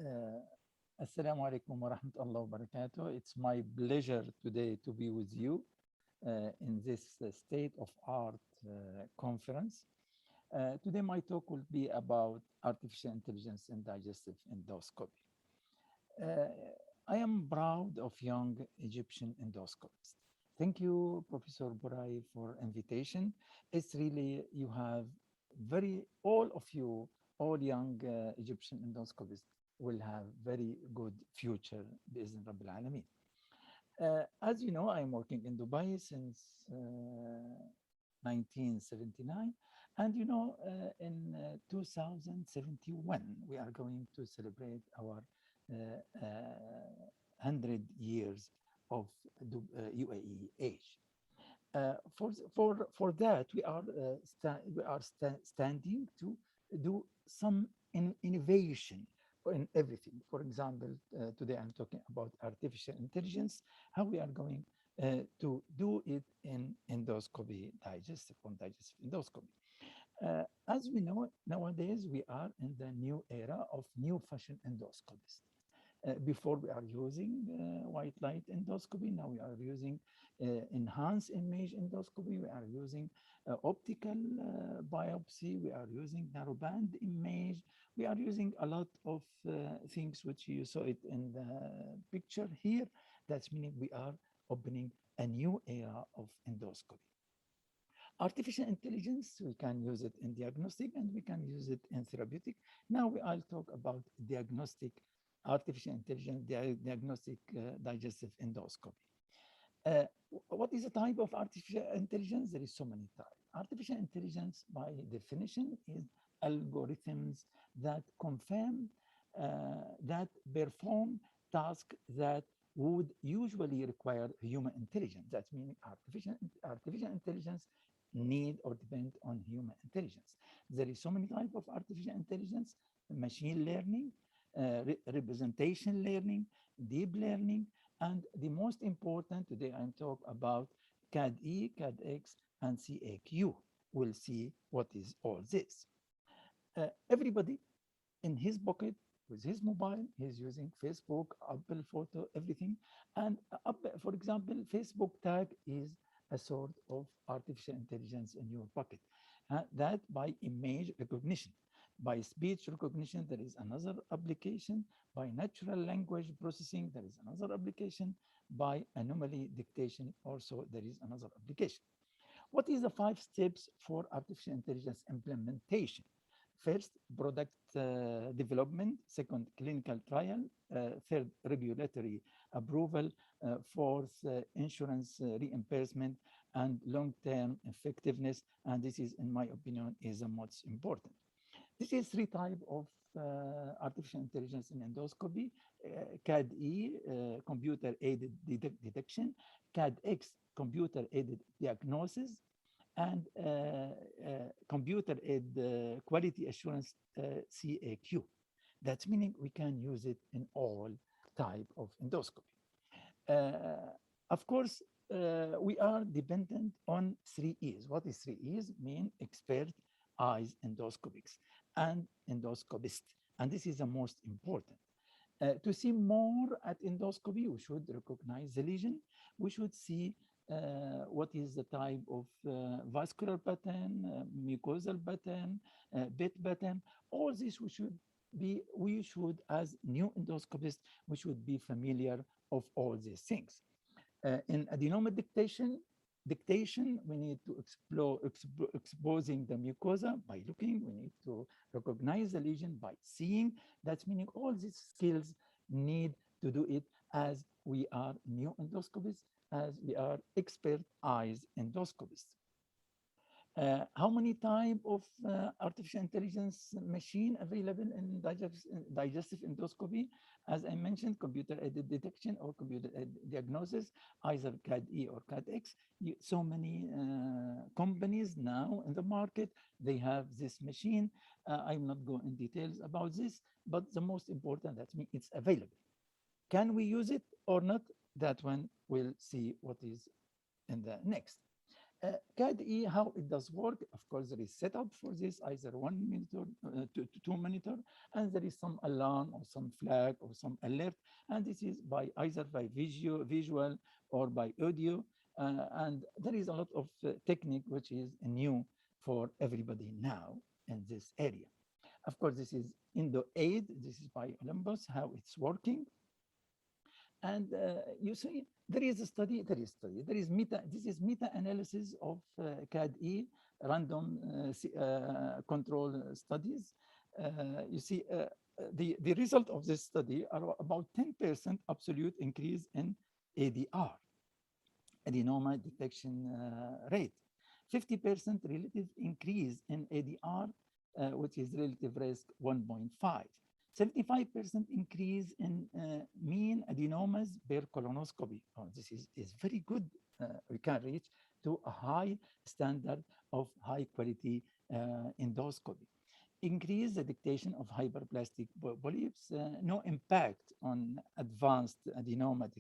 Assalamu alaikum wa rahmatullahi wa barakatuh. It's my pleasure today to be with you in this state of art conference. Today, my talk will be about artificial intelligence in digestive endoscopy. Uh, I am proud of young Egyptian endoscopists. Thank you, Professor Burai, for invitation. It's really, you have all of you, all young Egyptian endoscopists will have very good future, بإذن رب العالمين. As you know, I'm working in Dubai since 1979. And in 2071, we are going to celebrate our 100 years of UAE age. For that, we are standing to do some innovation in everything. For example, today I'm talking about artificial intelligence, how we are going to do it in endoscopy, digestive endoscopy. As we know, nowadays we are in the new era of new fashion endoscopies. Before we are using white light endoscopy, now we are using enhanced image endoscopy, we are using optical biopsy, we are using narrowband image, we are using a lot of things which you saw it in the picture here. That's meaning we are opening a new era of endoscopy. Artificial intelligence, we can use it in diagnostic and we can use it in therapeutic. Now I'll talk about diagnostic artificial intelligence, diagnostic digestive endoscopy. What is the type of artificial intelligence? There is so many types. Artificial intelligence, by definition, is algorithms that confirm, that perform tasks that would usually require human intelligence. That means artificial intelligence need or depend on human intelligence. There is so many types of artificial intelligence: machine learning, representation learning, deep learning, and the most important today I'm talking about CAD-E, CAD-X, and CAQ. We'll see what is all this. Everybody in his pocket with his mobile, he's using Facebook, Apple Photo, everything. And for example, Facebook tag is a sort of artificial intelligence in your pocket. That by image recognition. By speech recognition, there is another application. By natural language processing, there is another application. By anomaly dictation, also there is another application. What is the 5 steps for artificial intelligence implementation? First, product development. Second, clinical trial. Third, regulatory approval. Fourth, insurance reimbursement and long-term effectiveness. And this is, in my opinion, is the most important. This is 3 types of artificial intelligence in endoscopy: CAD-E, computer-aided detection; CAD-X, computer-aided diagnosis; and computer-aided quality assurance, CAQ. That's meaning we can use it in all type of endoscopy. Of course, we are dependent on 3 E's. What is 3 E's? Mean expert, eyes, endoscopics, and endoscopist. And this is the most important. To see more at endoscopy, we should recognize the lesion. We should see what is the type of vascular pattern, mucosal pattern, bed pattern. All this we should, as new endoscopists, we should be familiar of all these things. In adenoma dictation, we need to explore exposing the mucosa by looking. We need to recognize the lesion by seeing. That's meaning all these skills need to do it as we are new endoscopists, as we are expert eyes endoscopists. How many type of artificial intelligence machine available in digestive endoscopy? As I mentioned, computer-aided detection or computer-aided diagnosis, either CAD-E or CAD-X. So many companies now in the market, they have this machine. I will not go in details about this, but the most important, that means it's available. Can we use it or not? That one we'll see what is in the next. CAD-E, how it does work, of course, there is setup for this, either one monitor, to two monitor, and there is some alarm or some flag or some alert, and this is by either by visual or by audio, and there is a lot of technique which is new for everybody now in this area. Of course, this is Indo Aid, this is by Olympus, how it's working. And you see, there is this is meta-analysis of CAD-E, random control studies. You see, the result of this study are about 10% absolute increase in ADR, adenoma detection rate, 50% relative increase in ADR, which is relative risk 1.5. 75% increase in mean adenomas per colonoscopy. Oh, this is very good. We can reach to a high standard of high quality endoscopy. Increase the detection of hyperplastic polyps, no impact on advanced adenoma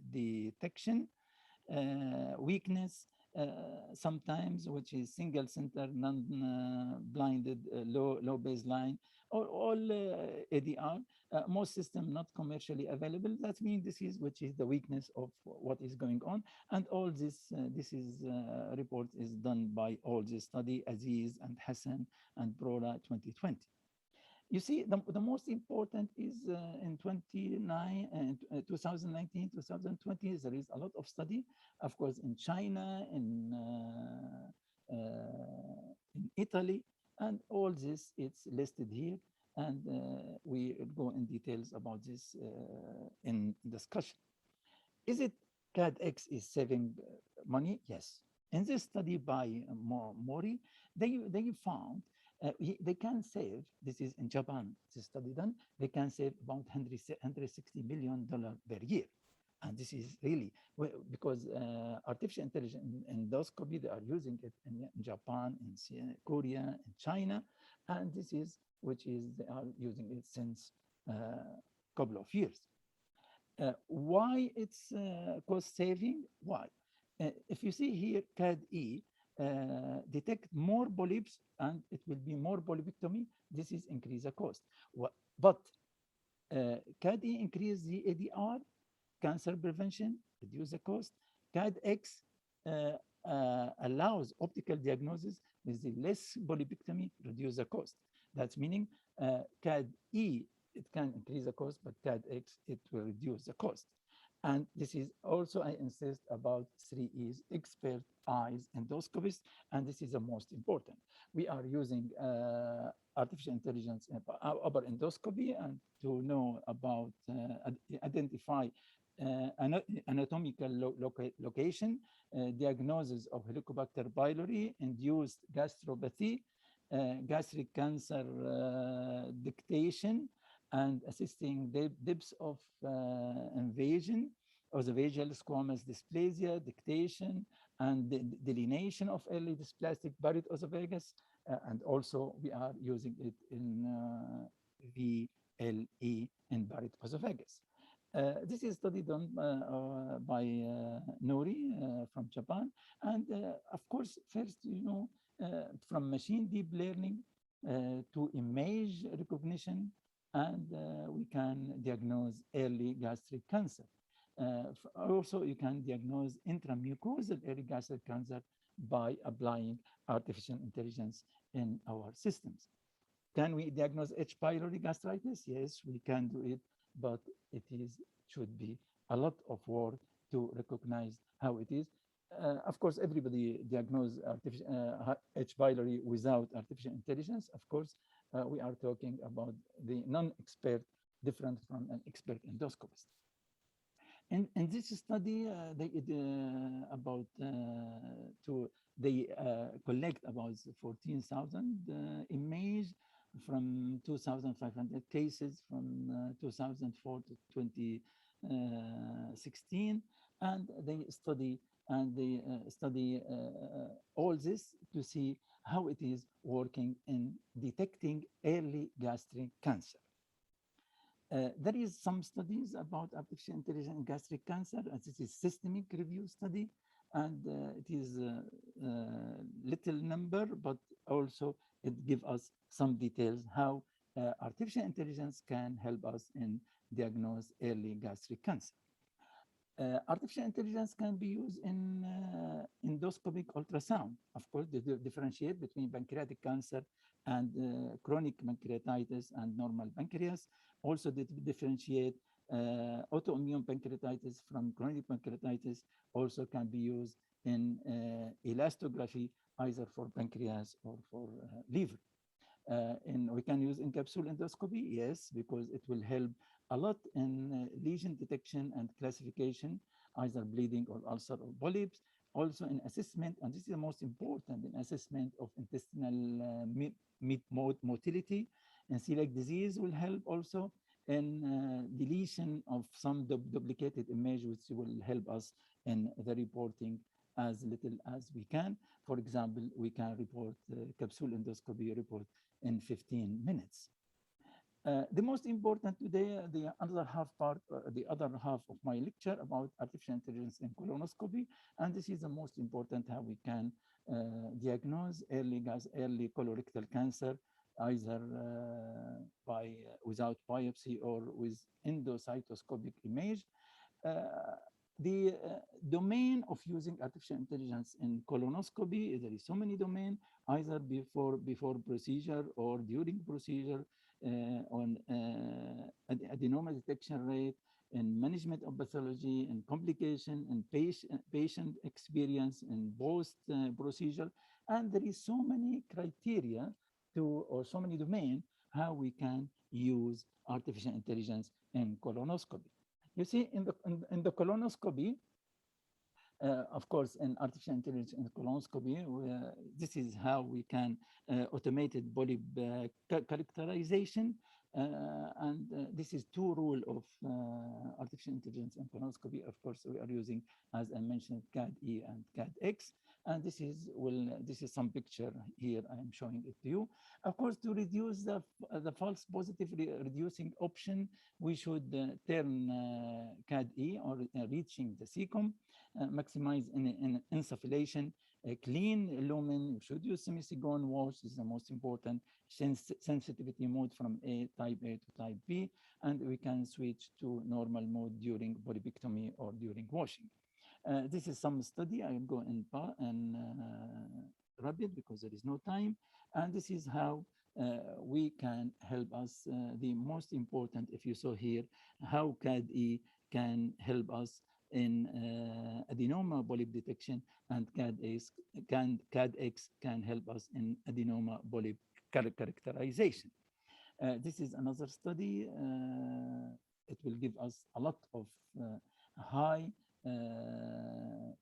detection, weakness, sometimes, which is single center, non-blinded, low baseline, or all ADR, most system not commercially available. That means this is which is the weakness of what is going on, and all this is report is done by all this study, Aziz and Hassan and Brola 2020. You see, the most important is in 2019, 2020, there is a lot of study, of course, in China, in Italy, and all this, it's listed here. And we will go in details about this in discussion. Is it CADX is saving money? Yes. In this study by Mori, they found they can save, this is in Japan, this study done, they can save about $160 million per year. And this is really, because artificial intelligence endoscopy, they are using it in Japan, in Korea, in China, and this is, which is, they are using it since a couple of years. Why it's cost saving? Why? If you see here, CAD-E, detect more polyps and it will be more polypectomy. This is increase the cost. But CAD-E increase the ADR, cancer prevention, reduce the cost. CAD-X allows optical diagnosis with the less polypectomy, reduce the cost. That's meaning CAD-E, it can increase the cost, but CAD-X, it will reduce the cost. And this is also, I insist about 3 E's, expert eyes endoscopists, and this is the most important. We are using artificial intelligence upper endoscopy and to know about, identify anatomical location, diagnosis of Helicobacter pylori, induced gastropathy, gastric cancer dictation, and assisting depths of invasion of the vagal squamous dysplasia, dictation, and delineation of early dysplastic buried esophagus. And also we are using it in VLE in buried esophagus. This is study done by Nori from Japan. And of course, first, from machine deep learning to image recognition, and we can diagnose early gastric cancer. Also, you can diagnose intramucosal early gastric cancer by applying artificial intelligence in our systems. Can we diagnose H. pylori gastritis? Yes, we can do it, but it should be a lot of work to recognize how it is. Of course, everybody diagnose H. pylori without artificial intelligence. Of course, we are talking about the non-expert, different from an expert endoscopist. In this study, they collect about 14,000 images from 2,500 cases from 2004 to 2016, and they study all this to see how it is working in detecting early gastric cancer. There is some studies about artificial intelligence in gastric cancer, and this is systemic review study. and it is little number, but also it give us some details how artificial intelligence can help us in diagnose early gastric cancer. Artificial intelligence can be used in endoscopic ultrasound. Of course, they differentiate between pancreatic cancer and chronic pancreatitis and normal pancreas. Also, they differentiate autoimmune pancreatitis from chronic pancreatitis. Also, can be used in elastography, either for pancreas or for liver. And we can use encapsule endoscopy, yes, because it will help a lot in lesion detection and classification, either bleeding or ulcer or polyps. Also in assessment, and this is the most important in assessment of intestinal motility and celiac disease will help also in deletion of some duplicated image, which will help us in the reporting as little as we can. For example, we can report capsule endoscopy report in 15 minutes. The most important today, the other half of my lecture about artificial intelligence in colonoscopy, and this is the most important how we can diagnose early colorectal cancer, either by without biopsy or with endocytoscopic image. Uh, the domain of using artificial intelligence in colonoscopy, there is so many domains, either before procedure or during procedure, on adenoma detection rate, and management of pathology, and complication, and patient experience in post procedure. And there is so many criteria or so many domains how we can use artificial intelligence in colonoscopy. You see, in the colonoscopy, of course, in artificial intelligence in colonoscopy, this is how we can automated polyp characterization. This is two rule of artificial intelligence in colonoscopy. Of course, we are using, as I mentioned, CAD-E and CAD-X. And this is some picture here. I am showing it to you. Of course, to reduce the false positive reducing option, we should turn CAD-E or reaching the CCOM, maximize in insufflation, clean lumen. You should use semi-Sigon wash. This is the most important sensitivity mode from type A to type B, and we can switch to normal mode during polypectomy or during washing. This is some study. I will go in rapid because there is no time. And this is how we can help us. The most important, if you saw here, how CAD-E can help us in adenoma polyp detection, and CAD-X can help us in adenoma polyp characterization. This is another study. It will give us a lot of high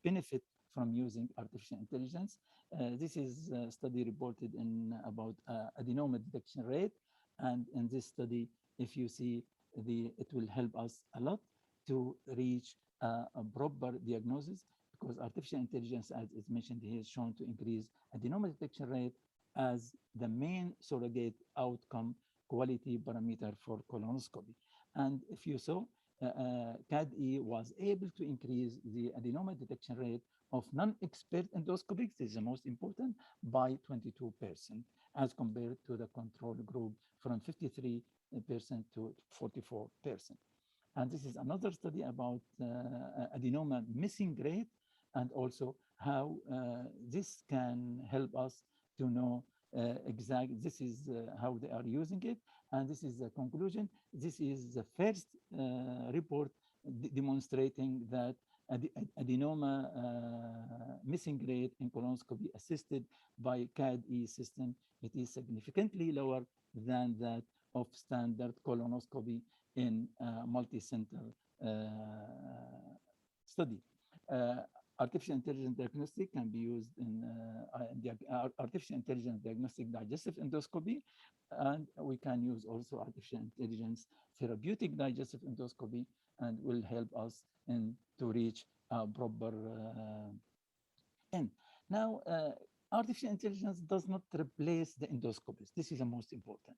benefit from using artificial intelligence. This is a study reported in about adenoma detection rate. And in this study, if you see, it will help us a lot to reach a proper diagnosis, because artificial intelligence, as is mentioned here, is shown to increase adenoma detection rate as the main surrogate outcome quality parameter for colonoscopy. And if you saw, CAD-E was able to increase the adenoma detection rate of non-expert endoscopics, this is the most important, by 22%, as compared to the control group from 53% to 44%. And this is another study about adenoma missing rate, and also how this can help us to know exactly, this is how they are using it. And this is the conclusion. This is the first report demonstrating that adenoma missing rate in colonoscopy assisted by CAD-E system, it is significantly lower than that of standard colonoscopy in multi-center study. Artificial intelligence diagnostic can be used in artificial intelligence diagnostic digestive endoscopy, and we can use also artificial intelligence therapeutic digestive endoscopy, and will help us to reach a proper end. Now, artificial intelligence does not replace the endoscopist. This is the most important.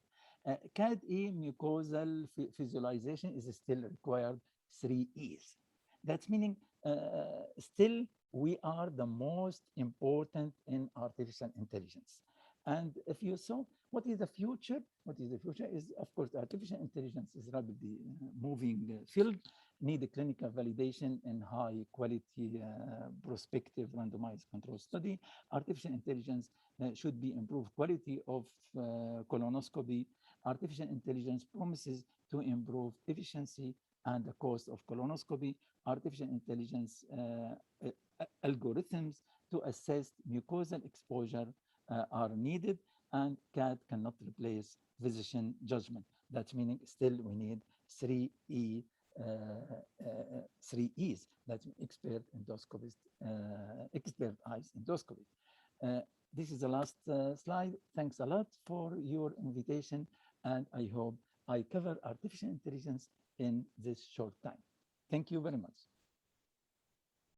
CAD-E mucosal visualization is still required 3 years. That's meaning still we are the most important in artificial intelligence. And if you saw what is the future, what is the future is, of course, artificial intelligence is rapidly moving field, need a clinical validation in high quality prospective randomized control study. Artificial intelligence should be improved quality of colonoscopy. Artificial intelligence promises to improve efficiency and the cost of colonoscopy. Artificial intelligence algorithms to assess mucosal exposure are needed, and CAD cannot replace physician judgment. That's meaning still we need 3E, 3 E's. That's expert endoscopist, expert eyes endoscopy. Uh, this is the last slide. Thanks a lot for your invitation, and I hope I cover artificial intelligence in this short time. Thank you very much.